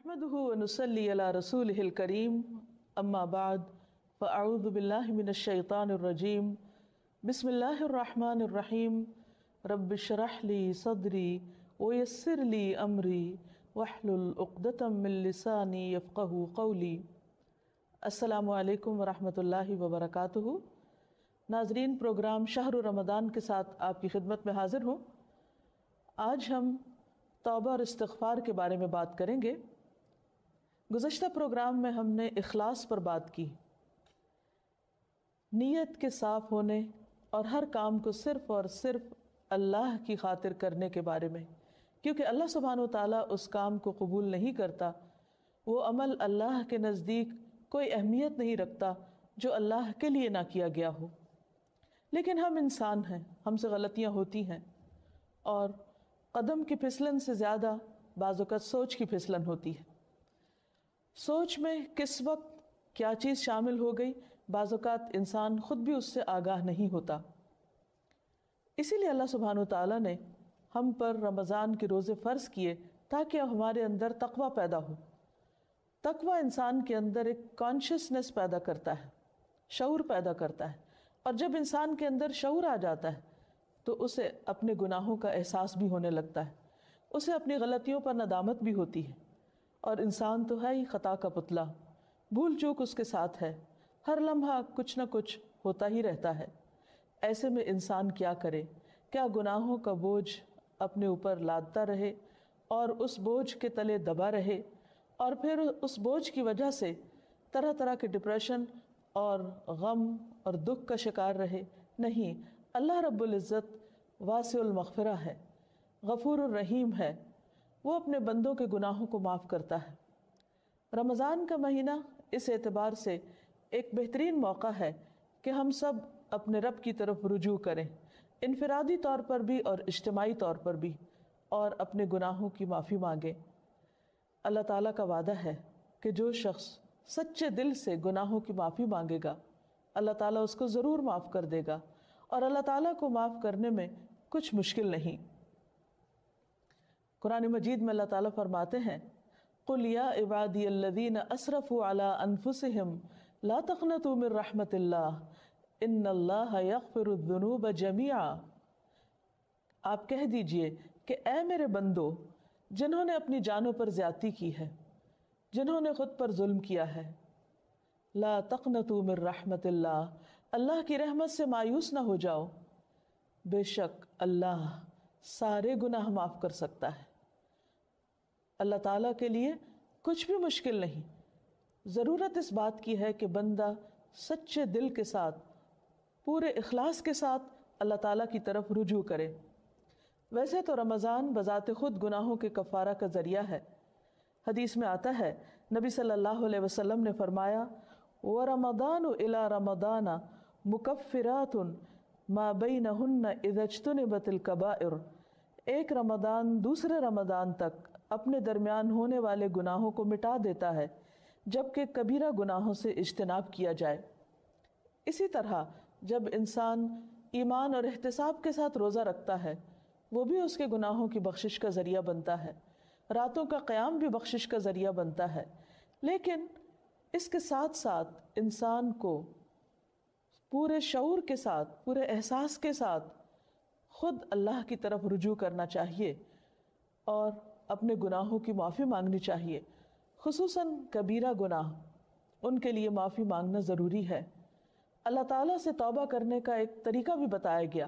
نحمده ونصلي على رسوله الكريم اما بعد فاعوذ بالله من الشيطان الرجيم بسم الله الرحمن الرحيم رب اشرح لي صدري ويسر لي امري واحلل عقدة من لساني يفقهوا قولي۔ السلام علیکم ورحمۃ اللہ وبرکاتہ۔ ناظرین، پروگرام شہر رمضان کے ساتھ آپ کی خدمت میں حاضر ہوں۔ آج ہم توبہ اور استغفار کے بارے میں بات کریں گے۔ گزشتہ پروگرام میں ہم نے اخلاص پر بات کی، نیت کے صاف ہونے اور ہر کام کو صرف اور صرف اللہ کی خاطر کرنے کے بارے میں، کیونکہ اللہ سبحانہ و تعالیٰ اس کام کو قبول نہیں کرتا۔ وہ عمل اللہ کے نزدیک کوئی اہمیت نہیں رکھتا جو اللہ کے لیے نہ کیا گیا ہو۔ لیکن ہم انسان ہیں، ہم سے غلطیاں ہوتی ہیں، اور قدم کی پھسلن سے زیادہ بعض اوقات سوچ کی پھسلن ہوتی ہے۔ سوچ میں کس وقت کیا چیز شامل ہو گئی، بعض اوقات انسان خود بھی اس سے آگاہ نہیں ہوتا۔ اسی لیے اللہ سبحانہ وتعالیٰ نے ہم پر رمضان کے روزے فرض کیے تاکہ ہمارے اندر تقویٰ پیدا ہو۔ تقویٰ انسان کے اندر ایک کانشیسنس پیدا کرتا ہے، شعور پیدا کرتا ہے، اور جب انسان کے اندر شعور آ جاتا ہے تو اسے اپنے گناہوں کا احساس بھی ہونے لگتا ہے، اسے اپنی غلطیوں پر ندامت بھی ہوتی ہے۔ اور انسان تو ہے ہی خطا کا پتلا، بھول چوک اس کے ساتھ ہے، ہر لمحہ کچھ نہ کچھ ہوتا ہی رہتا ہے۔ ایسے میں انسان کیا کرے؟ کیا گناہوں کا بوجھ اپنے اوپر لادتا رہے اور اس بوجھ کے تلے دبا رہے، اور پھر اس بوجھ کی وجہ سے طرح طرح کے ڈپریشن اور غم اور دکھ کا شکار رہے؟ نہیں، اللہ رب العزت واسع المغفرہ ہے، غفور الرحیم ہے، وہ اپنے بندوں کے گناہوں کو معاف کرتا ہے۔ رمضان کا مہینہ اس اعتبار سے ایک بہترین موقع ہے کہ ہم سب اپنے رب کی طرف رجوع کریں، انفرادی طور پر بھی اور اجتماعی طور پر بھی، اور اپنے گناہوں کی معافی مانگیں۔ اللہ تعالیٰ کا وعدہ ہے کہ جو شخص سچے دل سے گناہوں کی معافی مانگے گا، اللہ تعالیٰ اس کو ضرور معاف کر دے گا، اور اللہ تعالیٰ کو معاف کرنے میں کچھ مشکل نہیں۔ قرآن مجید میں اللہ تعالیٰ فرماتے ہیں، قُلْ يَا عِبَادِيَ الَّذِينَ أَسْرَفُوا عَلَىٰ أَنفُسِهِمْ لَا تَقْنَطُوا مِن رَحْمَةِ اللَّهِ إِنَّ اللَّهَ يَغْفِرُ الذُّنُوبَ جَمِيعًا۔ آپ کہہ دیجئے کہ اے میرے بندو، جنہوں نے اپنی جانوں پر زیادتی کی ہے، جنہوں نے خود پر ظلم کیا ہے، لا تقنطوا من رحمت اللہ، اللہ کی رحمت سے مایوس نہ ہو جاؤ، بے شک اللہ سارے گناہ معاف کر سکتا ہے۔ اللہ تعالیٰ کے لیے کچھ بھی مشکل نہیں۔ ضرورت اس بات کی ہے کہ بندہ سچے دل کے ساتھ، پورے اخلاص کے ساتھ اللہ تعالیٰ کی طرف رجوع کرے۔ ویسے تو رمضان بذات خود گناہوں کے کفارہ کا ذریعہ ہے۔ حدیث میں آتا ہے، نبی صلی اللہ علیہ وسلم نے فرمایا، وَرَمَضَانُ إِلَى رَمَضَانَ مُكَفِّرَاتٌ مَا بَيْنَهُنَّ إِذَا اجْتُنِبَتِ الْكَبَائِرُ۔ ایک رمضان دوسرے رمضان تک اپنے درمیان ہونے والے گناہوں کو مٹا دیتا ہے جبکہ کبیرہ گناہوں سے اجتناب کیا جائے۔ اسی طرح جب انسان ایمان اور احتساب کے ساتھ روزہ رکھتا ہے، وہ بھی اس کے گناہوں کی بخشش کا ذریعہ بنتا ہے۔ راتوں کا قیام بھی بخشش کا ذریعہ بنتا ہے۔ لیکن اس کے ساتھ ساتھ انسان کو پورے شعور کے ساتھ، پورے احساس کے ساتھ خود اللہ کی طرف رجوع کرنا چاہیے اور اپنے گناہوں کی معافی مانگنی چاہیے، خصوصاً کبیرہ گناہ، ان کے لیے معافی مانگنا ضروری ہے۔ اللہ تعالیٰ سے توبہ کرنے کا ایک طریقہ بھی بتایا گیا،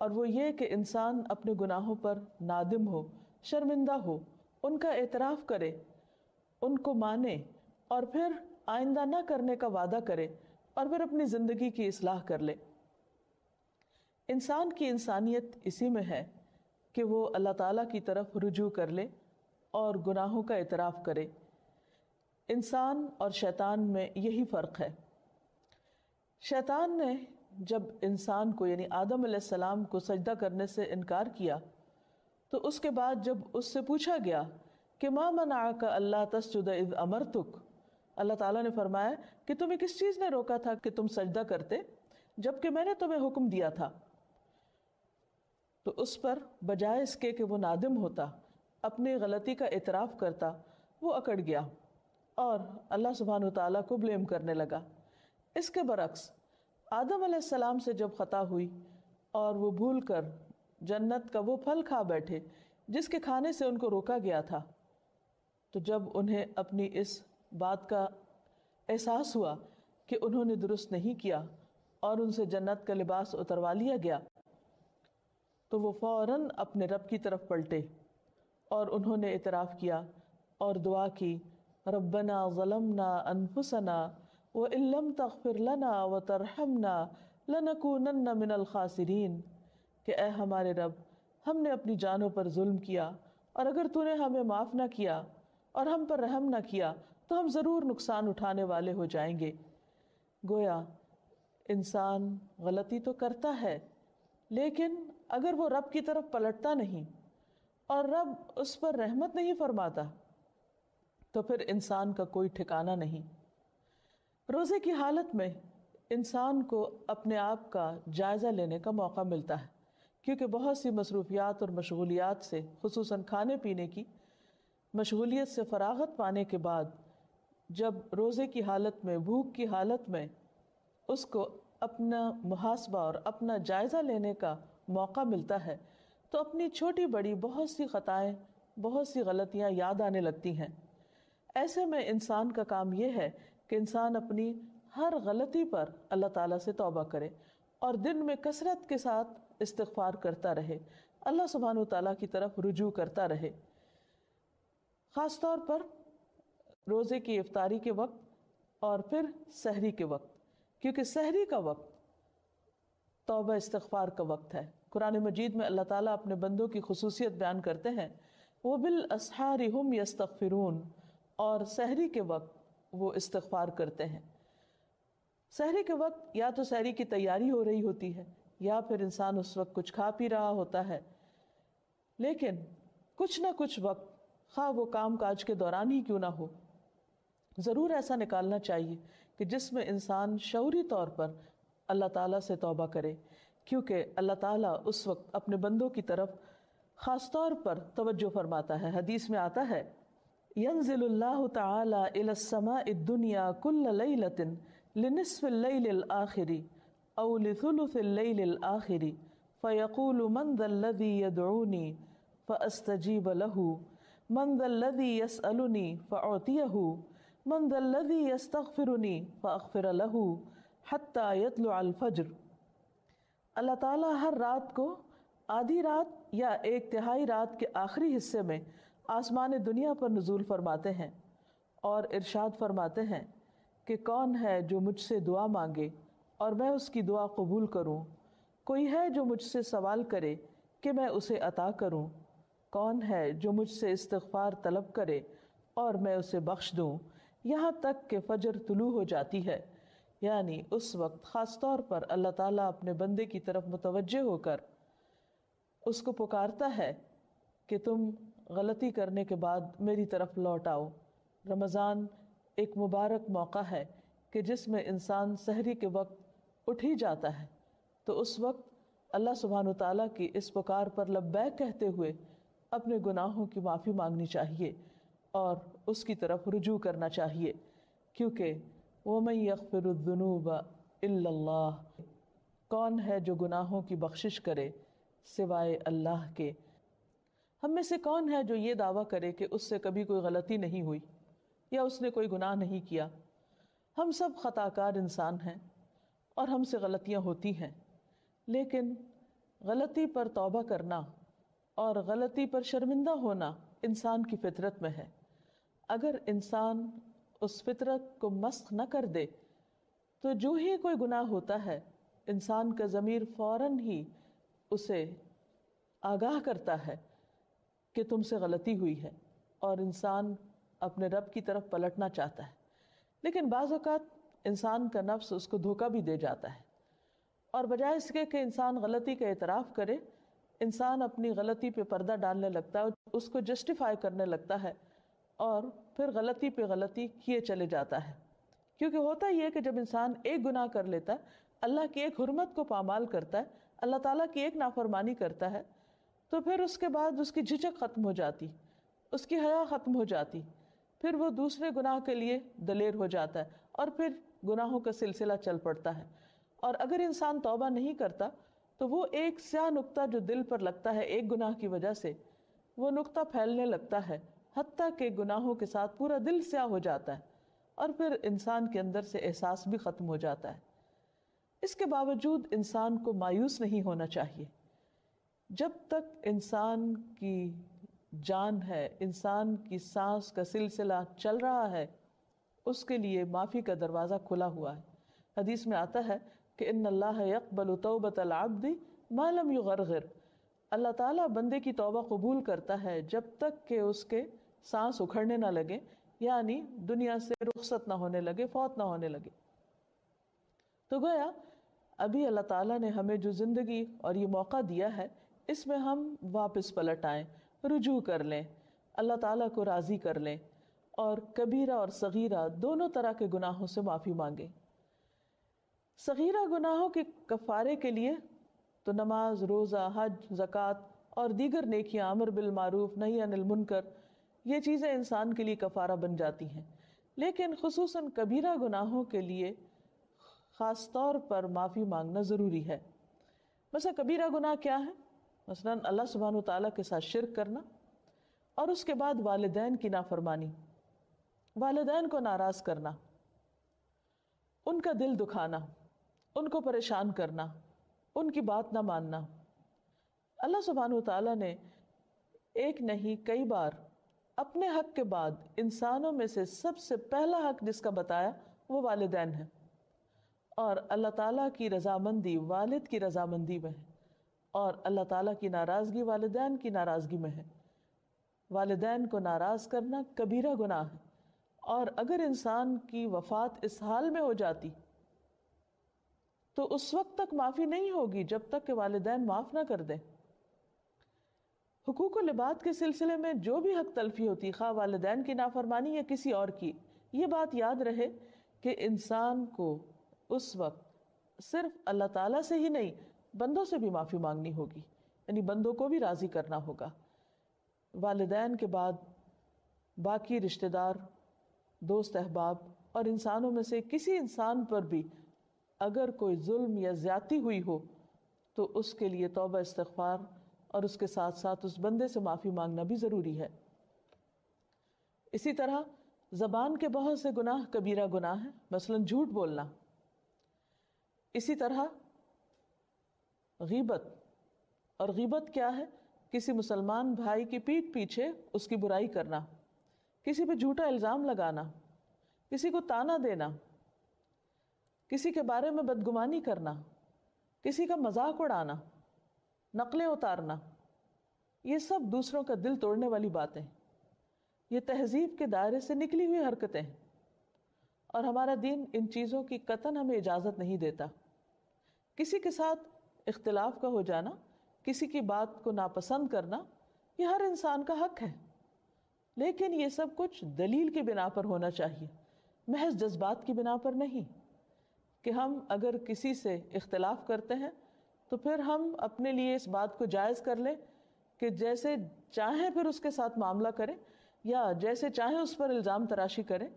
اور وہ یہ کہ انسان اپنے گناہوں پر نادم ہو، شرمندہ ہو، ان کا اعتراف کرے، ان کو مانے، اور پھر آئندہ نہ کرنے کا وعدہ کرے، اور پھر اپنی زندگی کی اصلاح کر لے۔ انسان کی انسانیت اسی میں ہے کہ وہ اللہ تعالیٰ کی طرف رجوع کر لے اور گناہوں کا اعتراف کرے۔ انسان اور شیطان میں یہی فرق ہے۔ شیطان نے جب انسان کو یعنی آدم علیہ السلام کو سجدہ کرنے سے انکار کیا، تو اس کے بعد جب اس سے پوچھا گیا کہ ما منعک اللہ تسجد اذ امرتک، اللہ تعالیٰ نے فرمایا کہ تمہیں کس چیز نے روکا تھا کہ تم سجدہ کرتے جبکہ میں نے تمہیں حکم دیا تھا؟ تو اس پر بجائے اس کے کہ وہ نادم ہوتا، اپنی غلطی کا اعتراف کرتا وہ اکڑ گیا اور اللہ سبحانہ وتعالیٰ کو بلیم کرنے لگا۔ اس کے برعکس آدم علیہ السلام سے جب خطا ہوئی اور وہ بھول کر جنت کا وہ پھل کھا بیٹھے جس کے کھانے سے ان کو روکا گیا تھا، تو جب انہیں اپنی اس بات کا احساس ہوا کہ انہوں نے درست نہیں کیا اور ان سے جنت کا لباس اتروا لیا گیا، تو وہ فوراً اپنے رب کی طرف پلٹے اور انہوں نے اعتراف کیا اور دعا کی، ربنا ظلمنا انفسنا وان لم تغفر لنا وترحمنا لنکونن من الخاسرین، کہ اے ہمارے رب، ہم نے اپنی جانوں پر ظلم کیا اور اگر تو نے ہمیں معاف نہ کیا اور ہم پر رحم نہ کیا تو ہم ضرور نقصان اٹھانے والے ہو جائیں گے۔ گویا انسان غلطی تو کرتا ہے، لیکن اگر وہ رب کی طرف پلٹتا نہیں اور رب اس پر رحمت نہیں فرماتا تو پھر انسان کا کوئی ٹھکانہ نہیں۔ روزے کی حالت میں انسان کو اپنے آپ کا جائزہ لینے کا موقع ملتا ہے، کیونکہ بہت سی مصروفیات اور مشغولیات سے، خصوصاً کھانے پینے کی مشغولیت سے فراغت پانے کے بعد جب روزے کی حالت میں، بھوک کی حالت میں اس کو اپنا محاسبہ اور اپنا جائزہ لینے کا موقع ملتا ہے تو اپنی چھوٹی بڑی بہت سی خطائیں، بہت سی غلطیاں یاد آنے لگتی ہیں۔ ایسے میں انسان کا کام یہ ہے کہ انسان اپنی ہر غلطی پر اللہ تعالیٰ سے توبہ کرے اور دن میں کثرت کے ساتھ استغفار کرتا رہے، اللہ سبحانہ وتعالیٰ کی طرف رجوع کرتا رہے، خاص طور پر روزے کی افطاری کے وقت اور پھر سحری کے وقت، کیونکہ سحری کا وقت توبہ استغفار کا وقت ہے۔ قرآن مجید میں اللہ تعالیٰ اپنے بندوں کی خصوصیت بیان کرتے ہیں، وَبِالْأَسْحَارِ هُمْ يَسْتَغْفِرُونَ، اور سحری کے وقت وہ استغفار کرتے ہیں۔ سحری کے وقت یا تو سحری کی تیاری ہو رہی ہوتی ہے یا پھر انسان اس وقت کچھ کھا پی رہا ہوتا ہے، لیکن کچھ نہ کچھ وقت، خواہ وہ کام کاج کے دوران ہی کیوں نہ ہو، ضرور ایسا نکالنا چاہیے کہ جس میں انسان شعوری طور پر اللہ تعالیٰ سے توبہ کرے، کیونکہ اللہ تعالیٰ اس وقت اپنے بندوں کی طرف خاص طور پر توجہ فرماتا ہے۔ حدیث میں آتا ہے، ينزل اللہ تعالی الى السماء الدنیا كل ليلة لنصف الليل الآخر او لثلث الليل الآخر فيقول من ذا الذي يدعوني فاستجيب له، من ذا الذي يسألني فأعطيه، من ذا الذي يستغفرني فأغفر له حتى يطلع الفجر۔ اللہ تعالیٰ ہر رات کو آدھی رات یا ایک تہائی رات کے آخری حصے میں آسمان دنیا پر نزول فرماتے ہیں اور ارشاد فرماتے ہیں کہ کون ہے جو مجھ سے دعا مانگے اور میں اس کی دعا قبول کروں، کوئی ہے جو مجھ سے سوال کرے کہ میں اسے عطا کروں، کون ہے جو مجھ سے استغفار طلب کرے اور میں اسے بخش دوں، یہاں تک کہ فجر طلوع ہو جاتی ہے۔ یعنی اس وقت خاص طور پر اللہ تعالیٰ اپنے بندے کی طرف متوجہ ہو کر اس کو پکارتا ہے کہ تم غلطی کرنے کے بعد میری طرف لوٹ آؤ۔ رمضان ایک مبارک موقع ہے کہ جس میں انسان سحری کے وقت اٹھ ہی جاتا ہے، تو اس وقت اللہ سبحانہ وتعالیٰ کی اس پکار پر لبیک کہتے ہوئے اپنے گناہوں کی معافی مانگنی چاہیے اور اس کی طرف رجوع کرنا چاہیے، کیونکہ وَمَن يَغْفِرُ الذُّنُوبَ إِلَّا اللَّهُ، کون ہے جو گناہوں کی بخشش کرے سوائے اللہ کے۔ ہم میں سے کون ہے جو یہ دعویٰ کرے کہ اس سے کبھی کوئی غلطی نہیں ہوئی یا اس نے کوئی گناہ نہیں کیا؟ ہم سب خطا کار انسان ہیں اور ہم سے غلطیاں ہوتی ہیں، لیکن غلطی پر توبہ کرنا اور غلطی پر شرمندہ ہونا انسان کی فطرت میں ہے۔ اگر انسان اس فطرت کو مسخ نہ کر دے تو جو ہی کوئی گناہ ہوتا ہے انسان کا ضمیر فوراً ہی اسے آگاہ کرتا ہے کہ تم سے غلطی ہوئی ہے اور انسان اپنے رب کی طرف پلٹنا چاہتا ہے، لیکن بعض اوقات انسان کا نفس اس کو دھوکہ بھی دے جاتا ہے اور بجائے اس کے کہ انسان غلطی کا اعتراف کرے، انسان اپنی غلطی پہ پردہ ڈالنے لگتا ہے، اس کو جسٹیفائی کرنے لگتا ہے اور پھر غلطی پہ غلطی کیے چلے جاتا ہے۔ کیونکہ ہوتا یہ ہے کہ جب انسان ایک گناہ کر لیتا ہے، اللہ کی ایک حرمت کو پامال کرتا ہے، اللہ تعالیٰ کی ایک نافرمانی کرتا ہے، تو پھر اس کے بعد اس کی جھجک ختم ہو جاتی، اس کی حیا ختم ہو جاتی، پھر وہ دوسرے گناہ کے لیے دلیر ہو جاتا ہے اور پھر گناہوں کا سلسلہ چل پڑتا ہے. اور اگر انسان توبہ نہیں کرتا تو وہ ایک سیاہ نقطہ جو دل پر لگتا ہے ایک گناہ کی وجہ سے، وہ نقطہ پھیلنے لگتا ہے حتیٰ کہ گناہوں کے ساتھ پورا دل سیاہ ہو جاتا ہے اور پھر انسان کے اندر سے احساس بھی ختم ہو جاتا ہے. اس کے باوجود انسان کو مایوس نہیں ہونا چاہیے. جب تک انسان کی جان ہے، انسان کی سانس کا سلسلہ چل رہا ہے، اس کے لیے معافی کا دروازہ کھلا ہوا ہے. حدیث میں آتا ہے کہ ان اللہ یقبل توبۃ العبد ما لم یغرغر، اللہ تعالیٰ بندے کی توبہ قبول کرتا ہے جب تک کہ اس کے سانس اکھڑنے نہ لگے، یعنی دنیا سے رخصت نہ ہونے لگے، فوت نہ ہونے لگے. تو گویا ابھی اللہ تعالیٰ نے ہمیں جو زندگی اور یہ موقع دیا ہے، اس میں ہم واپس پلٹ آئیں، رجوع کر لیں، اللہ تعالیٰ کو راضی کر لیں اور کبیرہ اور صغیرہ دونوں طرح کے گناہوں سے معافی مانگیں. صغیرہ گناہوں کے کفارے کے لیے تو نماز، روزہ، حج، زکوٰۃ اور دیگر نیکیاں، امر بالمعروف نہی عن المنکر، یہ چیزیں انسان کے لیے کفارہ بن جاتی ہیں. لیکن خصوصاً کبیرہ گناہوں کے لیے خاص طور پر معافی مانگنا ضروری ہے. مثلا کبیرہ گناہ کیا ہے؟ مثلا اللہ سبحانہ وتعالیٰ کے ساتھ شرک کرنا، اور اس کے بعد والدین کی نافرمانی، والدین کو ناراض کرنا، ان کا دل دکھانا، ان کو پریشان کرنا، ان کی بات نہ ماننا. اللہ سبحانہ وتعالیٰ نے ایک نہیں کئی بار اپنے حق کے بعد انسانوں میں سے سب سے پہلا حق جس کا بتایا وہ والدین ہے. اور اللہ تعالیٰ کی رضامندی والد کی رضامندی میں ہے، اور اللہ تعالیٰ کی ناراضگی والدین کی ناراضگی میں ہے. والدین کو ناراض کرنا کبیرہ گناہ ہے، اور اگر انسان کی وفات اس حال میں ہو جاتی تو اس وقت تک معافی نہیں ہوگی جب تک کہ والدین معاف نہ کر دیں. حقوق و لباد کے سلسلے میں جو بھی حق تلفی ہوتی، خواہ والدین کی نافرمانی یا کسی اور کی، یہ بات یاد رہے کہ انسان کو اس وقت صرف اللہ تعالیٰ سے ہی نہیں، بندوں سے بھی معافی مانگنی ہوگی، یعنی بندوں کو بھی راضی کرنا ہوگا. والدین کے بعد باقی رشتہ دار، دوست احباب اور انسانوں میں سے کسی انسان پر بھی اگر کوئی ظلم یا زیادتی ہوئی ہو تو اس کے لیے توبہ استغفار اور اس کے ساتھ ساتھ اس بندے سے معافی مانگنا بھی ضروری ہے. اسی طرح زبان کے بہت سے گناہ کبیرہ گناہ ہیں، مثلا جھوٹ بولنا. اسی طرح غیبت، اور غیبت کیا ہے؟ کسی مسلمان بھائی کی پیٹھ پیچھے اس کی برائی کرنا، کسی پہ جھوٹا الزام لگانا، کسی کو طعنہ دینا، کسی کے بارے میں بدگمانی کرنا، کسی کا مذاق اڑانا، نقلیں اتارنا، یہ سب دوسروں کا دل توڑنے والی باتیں، یہ تہذیب کے دائرے سے نکلی ہوئی حرکتیں ہیں، اور ہمارا دین ان چیزوں کی قطعاً ہمیں اجازت نہیں دیتا. کسی کے ساتھ اختلاف کا ہو جانا، کسی کی بات کو ناپسند کرنا، یہ ہر انسان کا حق ہے، لیکن یہ سب کچھ دلیل کی بنا پر ہونا چاہیے، محض جذبات کی بنا پر نہیں. کہ ہم اگر کسی سے اختلاف کرتے ہیں تو پھر ہم اپنے لیے اس بات کو جائز کر لیں کہ جیسے چاہیں پھر اس کے ساتھ معاملہ کریں، یا جیسے چاہیں اس پر الزام تراشی کریں،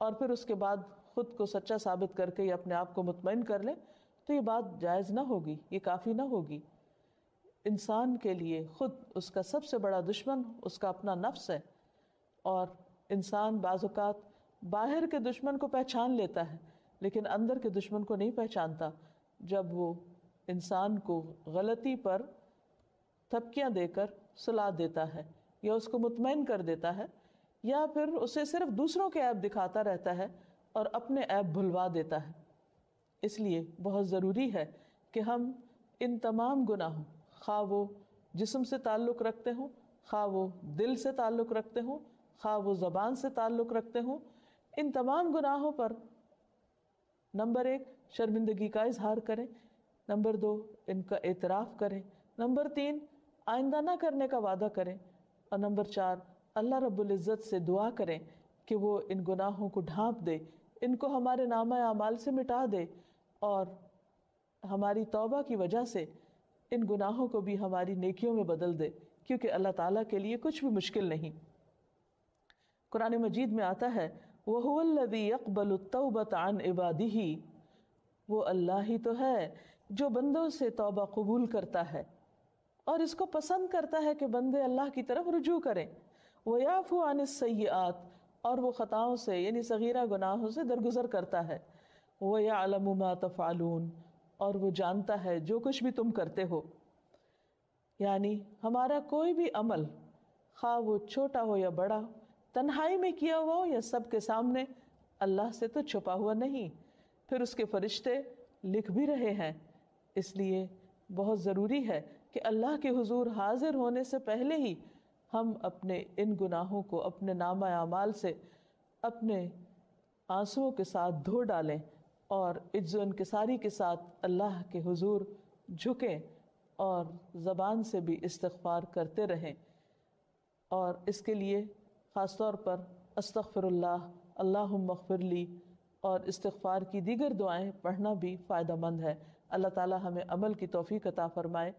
اور پھر اس کے بعد خود کو سچا ثابت کر کے یا اپنے آپ کو مطمئن کر لیں، تو یہ بات جائز نہ ہوگی، یہ کافی نہ ہوگی. انسان کے لیے خود اس کا سب سے بڑا دشمن اس کا اپنا نفس ہے، اور انسان بعض اوقات باہر کے دشمن کو پہچان لیتا ہے لیکن اندر کے دشمن کو نہیں پہچانتا. جب وہ انسان کو غلطی پر تھپکیاں دے کر سلا دیتا ہے، یا اس کو مطمئن کر دیتا ہے، یا پھر اسے صرف دوسروں کے عیب دکھاتا رہتا ہے اور اپنے عیب بھلوا دیتا ہے. اس لیے بہت ضروری ہے کہ ہم ان تمام گناہوں، خواہ وہ جسم سے تعلق رکھتے ہوں، خواہ وہ دل سے تعلق رکھتے ہوں، خواہ وہ زبان سے تعلق رکھتے ہوں، ان تمام گناہوں پر نمبر 1 شرمندگی کا اظہار کریں، نمبر 2 ان کا اعتراف کریں، نمبر 3 آئندہ نہ کرنے کا وعدہ کریں، اور نمبر 4 اللہ رب العزت سے دعا کریں کہ وہ ان گناہوں کو ڈھانپ دے، ان کو ہمارے نامہ اعمال سے مٹا دے، اور ہماری توبہ کی وجہ سے ان گناہوں کو بھی ہماری نیکیوں میں بدل دے، کیونکہ اللہ تعالیٰ کے لیے کچھ بھی مشکل نہیں. قرآن مجید میں آتا ہے وَهُوَ الَّذِي يَقْبَلُ التَّوْبَةَ عَنْ عِبَادِهِ، وہ اللہ ہی تو ہے جو بندوں سے توبہ قبول کرتا ہے اور اس کو پسند کرتا ہے کہ بندے اللہ کی طرف رجوع کریں۔ وَيَعْفُو عَنِ السَّيِّئَاتِ، اور وہ خطاؤں سے یعنی صغیرہ گناہوں سے درگزر کرتا ہے۔ وَيَعْلَمُ مَا تَفْعَلُونَ، اور وہ جانتا ہے جو کچھ بھی تم کرتے ہو۔ یعنی ہمارا کوئی بھی عمل، خواہ وہ چھوٹا ہو یا بڑا، تنہائی میں کیا ہوا ہو یا سب کے سامنے، اللہ سے تو چھپا ہوا نہیں، پھر اس کے فرشتے لکھ بھی رہے ہیں۔ اس لیے بہت ضروری ہے کہ اللہ کے حضور حاضر ہونے سے پہلے ہی ہم اپنے ان گناہوں کو اپنے نامہ اعمال سے اپنے آنسوؤں کے ساتھ دھو ڈالیں اور عجز و انکساری کے ساتھ اللہ کے حضور جھکیں اور زبان سے بھی استغفار کرتے رہیں۔ اور اس کے لیے خاص طور پر استغفر اللہ، اللہم اغفر لی اور استغفار کی دیگر دعائیں پڑھنا بھی فائدہ مند ہے۔ اللہ تعالی ہمیں عمل کی توفیق عطا فرمائے۔